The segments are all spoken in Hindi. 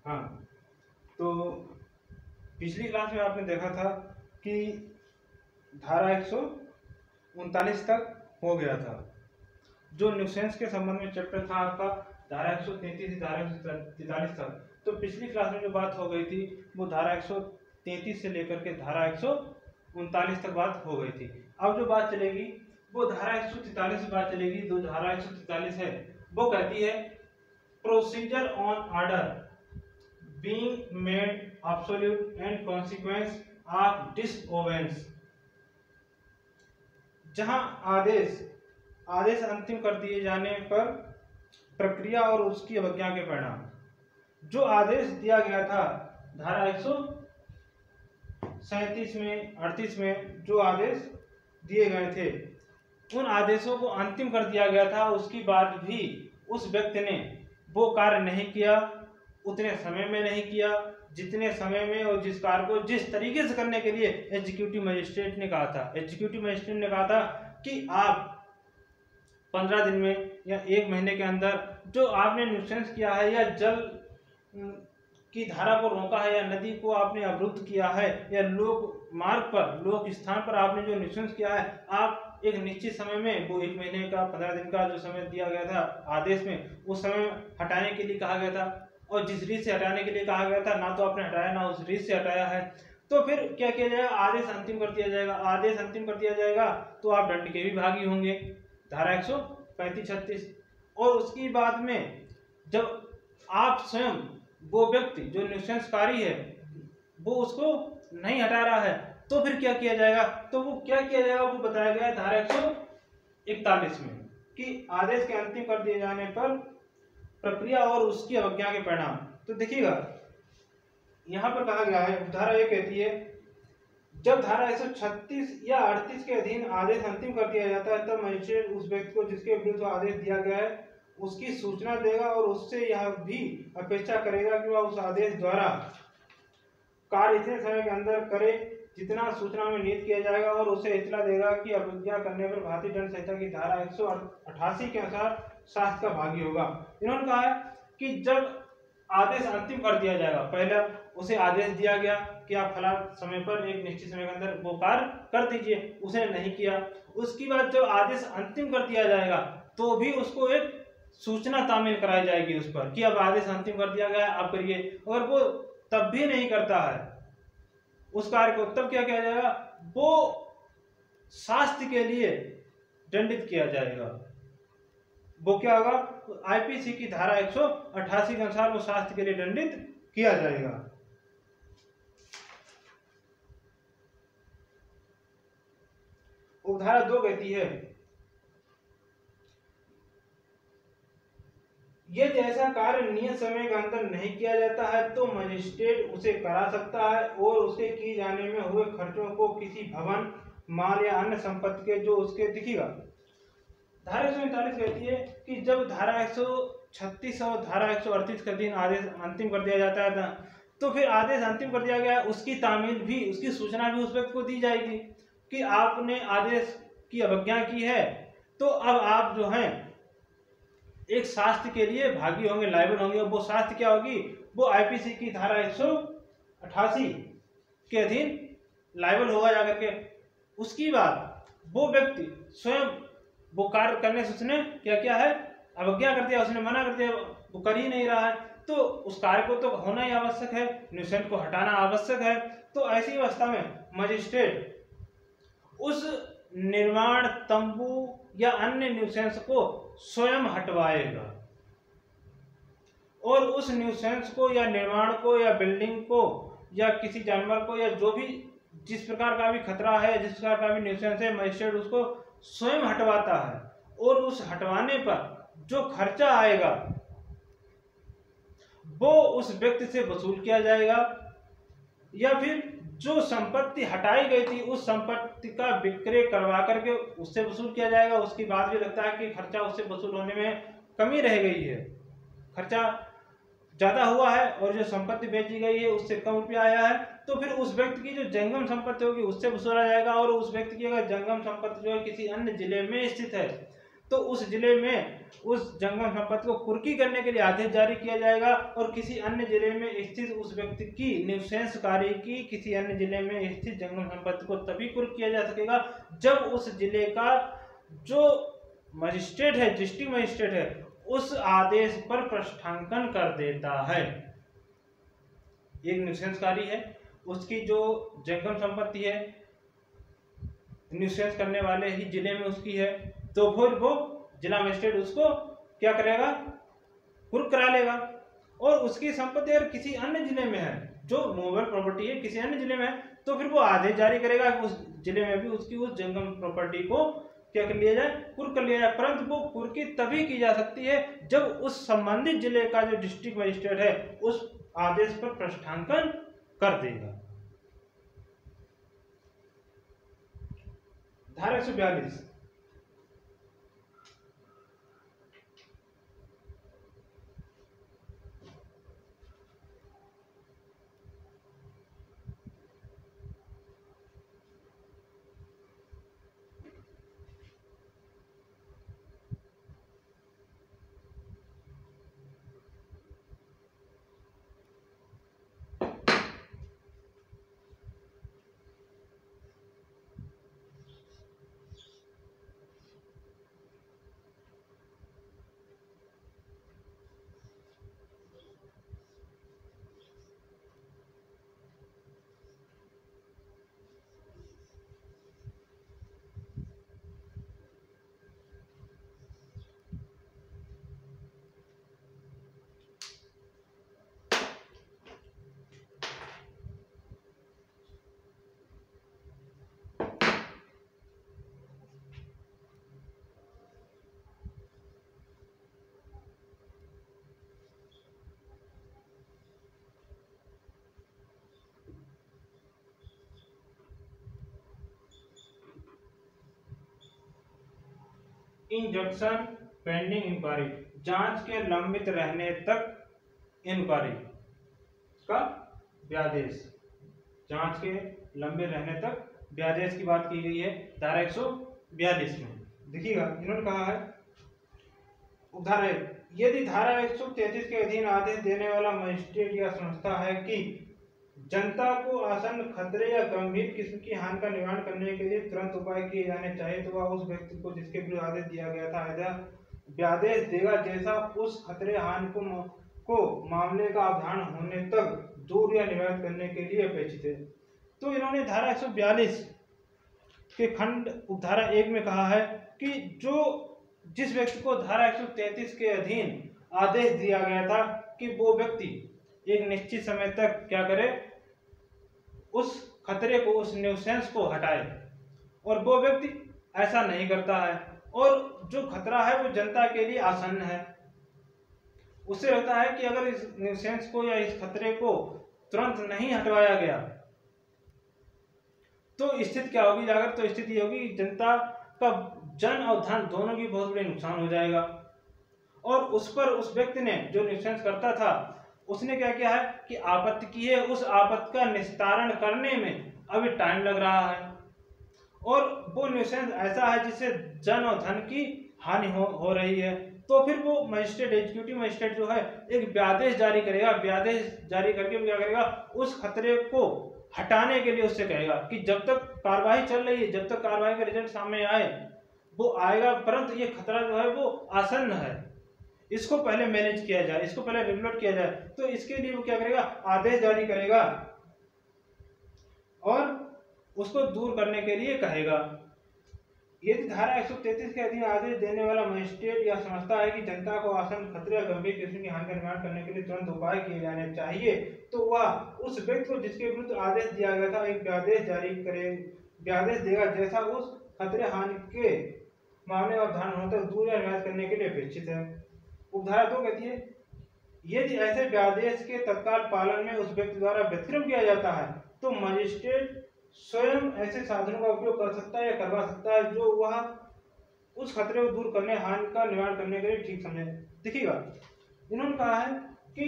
हाँ, तो पिछली क्लास में आपने देखा था कि धारा 139 तक हो गया था। जो न्यूसेंस के संबंध में चैप्टर था आपका धारा 133 से धारा 143 तक। तो पिछली क्लास में जो बात हो गई थी वो धारा 133 से लेकर के धारा 139 तक बात हो गई थी। अब जो बात चलेगी वो धारा 143 से बात चलेगी। जो धारा 143 है वो कहती है procedure on order being made absolute and consequence of disobedience. जहां आदेश अंतिम कर दिए जाने पर प्रक्रिया और उसकी अवज्ञा के परिणाम। जो आदेश दिया गया था धारा 137 में 38 में जो आदेश दिए गए थे उन आदेशों को अंतिम कर दिया गया था। उसके बाद भी उस व्यक्ति ने वो कार्य नहीं किया, उतने समय में नहीं किया जितने समय में और जिस कार्य को जिस तरीके से करने के लिए एग्जीक्यूटिव मजिस्ट्रेट ने कहा था। एग्जीक्यूटिव मजिस्ट्रेट ने कहा था कि आप 15 दिन में या 1 महीने के अंदर जो आपने न्यूसेंस किया है या जल की धारा को रोका है या नदी को आपने अवरुद्ध किया है या लोक मार्ग पर लोक स्थान पर आपने जो न्यूसेंस किया है, आप एक निश्चित समय में वो 1 महीने का 15 दिन का जो समय दिया गया था आदेश में, उस समय हटाने के लिए कहा गया था। और जिस रीत से हटाने के लिए कहा गया था ना तो आपने हटाया ना उस रीत से हटाया है, तो फिर क्या किया जाएगा? आदेश अंतिम कर दिया जाएगा। आदेश अंतिम कर दिया जाएगा तो आप दंड के भी भागी होंगे, धारा 135-36। और उसकी बाद में जब आप स्वयं वो व्यक्ति जो न्यूसेंसकारी है वो उसको नहीं हटा रहा है तो फिर क्या किया जाएगा? तो वो क्या किया जाएगा वो बताया गया है धारा 141 में कि आदेश के अंतिम कर दिए जाने पर प्रक्रिया और उसकी अवज्ञा के परिणाम। तो देखिएगा यहाँ पर कहा गया है, धारा ये कहती है जब धारा 136 या 38 के अधीन आदेश अंतिम कर दिया जाता है तब मजिस्ट्रेट उस व्यक्ति को जिसके विरुद्ध आदेश दिया गया है उसकी सूचना देगा और उससे यह भी अपेक्षा करेगा कि वह उस आदेश द्वारा कार्य इतने समय के अंदर करे जितना सूचना में निहित किया जाएगा और उसे इतला देगा कि अवज्ञा करने पर भारतीय दंड संहिता की धारा 188 के अनुसार शास्त्र का भागी होगा। इन्होंने कहा है कि जब आदेश अंतिम कर दिया जाएगा, पहले उसे आदेश दिया गया कि आप फला समय पर एक निश्चित समय के अंदर वो कार्य कर दीजिए, उसने नहीं किया। उसके बाद जब आदेश अंतिम कर दिया जाएगा तो भी उसको एक सूचना तामील कराई जाएगी उस पर कि अब आदेश अंतिम कर दिया गया है, आप करिए। अगर वो तब भी नहीं करता है उस कार्य को, तब क्या किया जाएगा? वो शास्त्र के लिए दंडित किया जाएगा। वो क्या होगा? आईपीसी की धारा 188 के अनुसार वो शास्त्र के लिए दंडित किया जाएगा। उपधारा 2 कहती है यदि ऐसा कार्य नियत समय के अंदर नहीं किया जाता है तो मजिस्ट्रेट उसे करा सकता है और उसके किए जाने में हुए खर्चों को किसी भवन, माल या अन्य संपत्ति के जो उसके दिखेगा। धारा 139 कहती है कि जब धारा 136 और धारा 138 के अधीन आदेश अंतिम कर दिया जाता है तो फिर आदेश अंतिम कर दिया गया, उसकी तामील भी, उसकी सूचना भी उस व्यक्ति को दी जाएगी कि आपने आदेश की अवज्ञा की है तो अब आप जो हैं एक शास्त्र के लिए भागी होंगे, लायबल होंगे। वो शास्त्र क्या होगी? वो आईपीसी की धारा 188 के अधीन लायबल होगा जाकर के। उसकी बाद वो व्यक्ति स्वयं वो कार्य करने से उसने क्या किया है? अवज्ञा कर दिया, उसने मना कर दिया, वो कर ही नहीं रहा है, तो उस कार्य को तो होना ही आवश्यक है, न्यूसेंस को हटाना आवश्यक है। तो ऐसी अवस्था में मजिस्ट्रेट उस निर्माण तंबू या अन्य न्यूसेंस को स्वयं हटवाएगा और उस न्यूसेंस को या निर्माण को या बिल्डिंग को या किसी जानवर को या जो भी जिस प्रकार का भी खतरा है, जिस प्रकार का भी न्यूसेंस है, मजिस्ट्रेट उसको स्वयं हटवाता है। और उस हटवाने पर जो खर्चा आएगा वो उस व्यक्ति से वसूल किया जाएगा या फिर जो संपत्ति हटाई गई थी उस संपत्ति का विक्रय करवा करके उससे वसूल किया जाएगा। उसके बाद भी लगता है कि खर्चा उससे वसूल होने में कमी रह गई है, खर्चा ज्यादा हुआ है और जो संपत्ति बेची गई है उससे कम रुपया आया है, तो फिर उस व्यक्ति की जो जंगम संपत्ति होगी उससे वसूला जाएगा। और उस व्यक्ति की अगर जंगम संपत्ति जो है किसी अन्य जिले में स्थित है तो उस जिले में उस जंगम संपत्ति को कुर्की करने के लिए आदेश जारी किया जाएगा, और किसी अन्य जिले में स्थित उस व्यक्ति की न्यूसेंस कार्य की किसी अन्य जिले में स्थित जंगम संपत्ति को तभी कुर्क किया जा सकेगा जब उस जिले का जो मजिस्ट्रेट है, डिस्ट्रिक्ट मजिस्ट्रेट है, उस आदेश पर प्रष्ठांकन कर देता है। एक न्यूसेंसकारी है, उसकी जो जंगम संपत्ति है न्यूसेंस करने वाले ही जिले में उसकी है, तो फिर वो जिला मजिस्ट्रेट उसको क्या करेगा, कुर्क करा लेगा। और उसकी संपत्ति अगर किसी अन्य जिले में है, जो मूवेबल प्रॉपर्टी है किसी अन्य जिले में है, तो फिर वो आदेश जारी करेगा कि उस जिले में भी उसकी उस जंगम प्रॉपर्टी को क्या कर लिया जाए, कुर्क कर लिया जाए। परंतु वो कुर्की तभी की जा सकती है जब उस संबंधित जिले का जो डिस्ट्रिक्ट मजिस्ट्रेट है उस आदेश पर प्रष्ठांकन कर देगा। धारा 142 इंजंक्शन पेंडिंग इंक्वायरी, जांच के लंबित रहने तक इंक्वायरी का व्यादेश, जांच के लंबे रहने तक व्यादेश की बात की गई है धारा 142 में। देखिएगा इन्होंने कहा है उदाहरण, यदि धारा 133 के अधीन आदेश देने वाला मजिस्ट्रेट या संस्था है कि जनता को आसन्न खतरे या गंभीर किस्म की हानि का निवारण करने के लिए तुरंत उपाय किए जाने चाहिए, तो वह उस व्यक्ति को जिसके विरुद्ध आदेश दिया गया था व्यादेश देगा जैसा उस खतरे हानि को मामले का अवधान होने तक दूर या निवारित करने के लिए अपेक्षित है। तो इन्होंने धारा 142 के खंड उपधारा 1 में कहा है कि जिस व्यक्ति को धारा 133 के अधीन आदेश दिया गया था कि वो व्यक्ति एक निश्चित समय तक क्या करे, उस खतरे को, उस न्यूसेंस को हटाए, और वो व्यक्ति ऐसा नहीं करता है, और जो खतरा है वो जनता के लिए आसन्न है। उससे लगता है कि अगर इस न्यूसेंस को या इस खतरे को तुरंत नहीं हटवाया गया तो स्थिति क्या होगी, जाकर तो स्थिति ये होगी जनता का जन और धन दोनों की बहुत बड़ी नुकसान हो जाएगा। और उस पर उस व्यक्ति ने जो न्यूसेंस करता था उसने क्या किया है कि आपत्ति की है, उस आपत्ति का निस्तारण करने में अभी टाइम लग रहा है, और वो न्यूसेंस ऐसा है जिससे जन और धन की हानि हो रही है। तो फिर वो मजिस्ट्रेट, एग्जीक्यूटिव मजिस्ट्रेट जो है एक व्यादेश जारी करेगा, व्यादेश जारी करके वो क्या करेगा, उस खतरे को हटाने के लिए उससे कहेगा कि जब तक कार्रवाई चल रही है, जब तक कार्रवाई का रिजल्ट सामने आए वो आएगा, परंतु ये खतरा जो है वो आसन्न है, इसको पहले मैनेज किया जाए, इसको पहले रेगुलेट किया जाए। तो इसके लिए वो क्या करेगा, आदेश जारी करेगा और उसको दूर करने के लिए कहेगा। यदि धारा 133 के अधीन आदेश देने वाला मजिस्ट्रेट या संस्था है कि जनता को आसन्न खतरे या गंभीर किस्म की हानि का निवारण करने के लिए तुरंत उपाय किए जाने चाहिए, तो वह उस व्यक्ति को जिसके विरुद्ध आदेश दिया गया था एक व्यादेश जारी करे, व्यादेश देगा जैसा उस खतरे हानि के मामले और अवधान होने तक दूर या निवारित करने के लिए अपेक्षित है। उपधारा 2 कहती है, यदि ऐसे व्यादेश के तत्काल पालन में उस व्यक्ति द्वारा व्यतिक्रम किया जाता है तो मजिस्ट्रेट स्वयं ऐसे साधनों का उपयोग कर सकता है या करवा सकता है जो वह उस खतरे को दूर करने, हानि का निवारण करने के लिए ठीक समझे। देखिएगा इन्होंने कहा है कि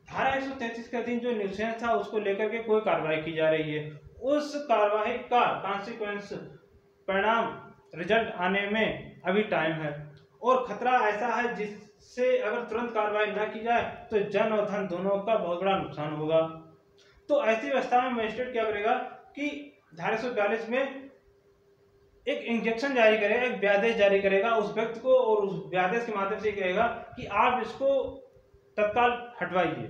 धारा 133 के अधीन जो न्यूसेंस था उसको लेकर के कोई कार्रवाई की जा रही है, उस कार्रवाई का कॉन्सिक्वेंस परिणाम रिजल्ट आने में अभी टाइम है और खतरा ऐसा है जिससे अगर तुरंत कार्रवाई न की जाए तो जन और धन दोनों का बहुत बड़ा नुकसान होगा। तो ऐसी अवस्था में मजिस्ट्रेट क्या करेगा कि धारा 142 में एक इंजेक्शन जारी करेगा, एक व्यादेश जारी करेगा उस व्यक्ति को, और उस व्यादेश के माध्यम से कहेगा कि आप इसको तत्काल हटवाइए,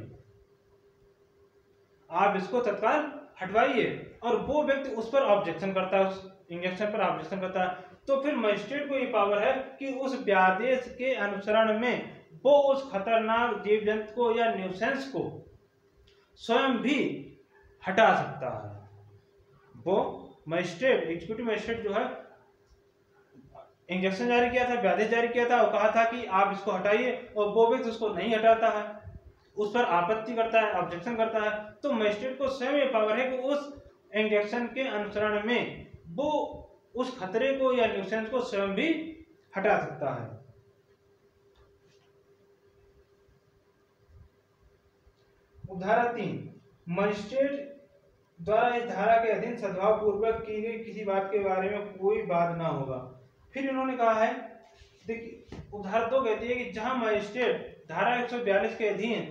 आप इसको तत्काल हटवाइए। और वो व्यक्ति उस पर ऑब्जेक्शन करता है, उस इंजेक्शन पर ऑब्जेक्शन करता है, तो फिर मजिस्ट्रेट को ये पावर है कि उस व्यादेश के अनुसरण में वो उस खतरनाक जीव जंतु को या न्यूसेंस को स्वयं भी हटा सकता है। वो मजिस्ट्रेट, एग्जीक्यूटिव मजिस्ट्रेट जो है, इंजेक्शन जारी किया था, व्यादेश जारी किया था और कहा था कि आप इसको हटाइए, और वो व्यक्ति उसको नहीं हटाता है, उस पर आपत्ति करता है, ऑब्जेक्शन करता है, तो मजिस्ट्रेट को स्वयं ये पावर है कि उस इंजेक्शन के अनुसरण में वो उस खतरे को या न्यूसेंस को स्वयं भी हटा सकता है। धारा 3, मजिस्ट्रेट द्वारा इस धारा के अधीन सद्भाव पूर्वक की गई किसी बात के बारे में कोई वाद ना होगा। फिर इन्होंने कहा है, देखिए धारा 2 कहती है कि जहां मजिस्ट्रेट धारा 142 के अधीन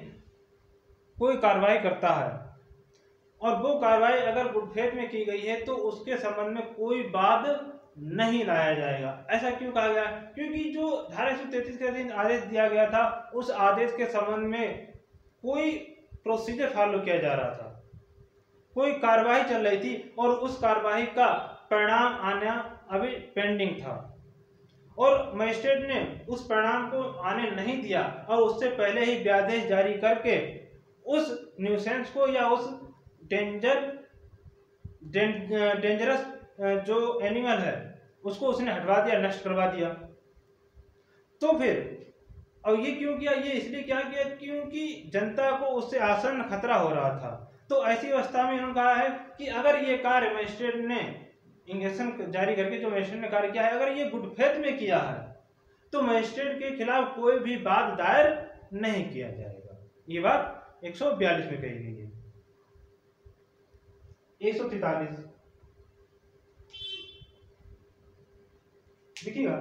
कोई कार्रवाई करता है और वो कार्रवाई अगर गुडफेथ में की गई है तो उसके संबंध में कोई वाद नहीं लाया जाएगा। ऐसा क्यों कहा गया? क्योंकि जो धारा 133 के अधीन आदेश दिया गया था उस आदेश के संबंध में कोई प्रोसीजर फॉलो किया जा रहा था, कोई कार्रवाई चल रही थी और उस कार्रवाई का परिणाम आना अभी पेंडिंग था और मजिस्ट्रेट ने उस परिणाम को आने नहीं दिया और उससे पहले ही व्यादेश जारी करके उस न्यूसेंस को या उस डेंजरस जो एनिमल है उसको उसने हटवा दिया, नष्ट करवा दिया। तो फिर और ये क्यों किया? ये इसलिए क्या किया क्योंकि जनता को उससे आसन्न खतरा हो रहा था। तो ऐसी अवस्था में इन्होंने कहा है कि अगर ये कार्य मजिस्ट्रेट ने इंजेक्शन जारी करके जो मजिस्ट्रेट ने कार्य किया है, अगर ये गुडफेथ में किया है तो मजिस्ट्रेट के खिलाफ कोई भी वाद दायर नहीं किया जाएगा। ये बात 142 में कही गई है। 143 देखिएगा,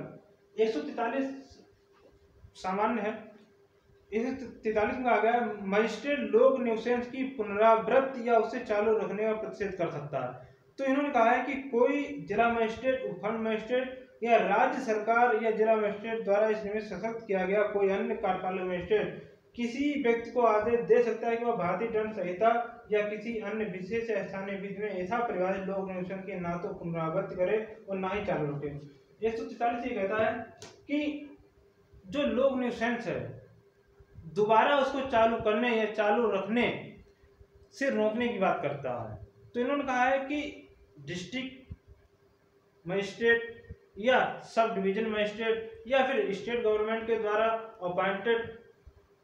143 सामान्य है। 143 में कहा गया मजिस्ट्रेट लोक न्यूसेंस की पुनरावृत्ति या उसे चालू रखने का प्रतिषेध कर सकता है। तो इन्होंने कहा है कि कोई जिला मजिस्ट्रेट, उपखंड मजिस्ट्रेट या राज्य सरकार या जिला मजिस्ट्रेट द्वारा इस निमित्त सशक्त किया गया कोई अन्य कार्यपालक मजिस्ट्रेट किसी व्यक्ति को आदेश दे सकता है कि वह भारतीय दंड संहिता या किसी अन्य विशेष स्थानीय विधि में ऐसा परिभाषित लोक न्यूसेंस के ना तो पुनरावृत्ति करे और ना ही चालू रखे। 143 ये कहता है कि जो लोक न्यूसेंस है दोबारा उसको चालू करने या चालू रखने से रोकने की बात करता है। तो इन्होंने कहा है कि डिस्ट्रिक्ट मजिस्ट्रेट या सब डिवीजन मजिस्ट्रेट या फिर स्टेट गवर्नमेंट के द्वारा अपॉइंटेड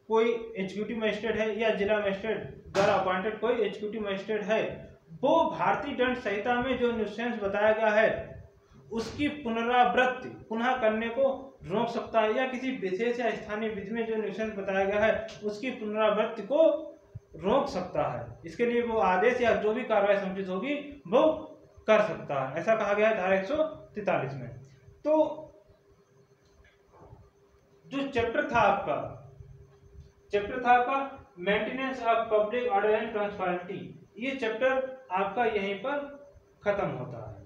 कोई एग्जीक्यूटिव मजिस्ट्रेट है या जिला मजिस्ट्रेट द्वारा अपॉइंटेड कोई एग्जीक्यूटिव मजिस्ट्रेट है, वो भारतीय दंड संहिता में जो न्यूसेंस बताया गया है उसकी पुनरावृत्ति पुनः करने को रोक सकता है या किसी विशेष या स्थानीय विधि में जो न्यूसेंस बताया गया है उसकी पुनरावृत्ति को रोक सकता है। इसके लिए वो आदेश या जो भी कार्रवाई समुचित होगी वो कर सकता है, ऐसा कहा गया है धारा 143 में। तो जो चैप्टर था आपका maintenance of public order and transparency, ये चैप्टर आपका यहीं पर खत्म होता है।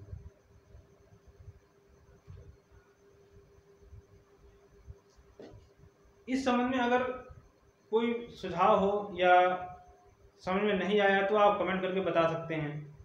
इस संबंध में अगर कोई सुझाव हो या समझ में नहीं आया तो आप कमेंट करके बता सकते हैं।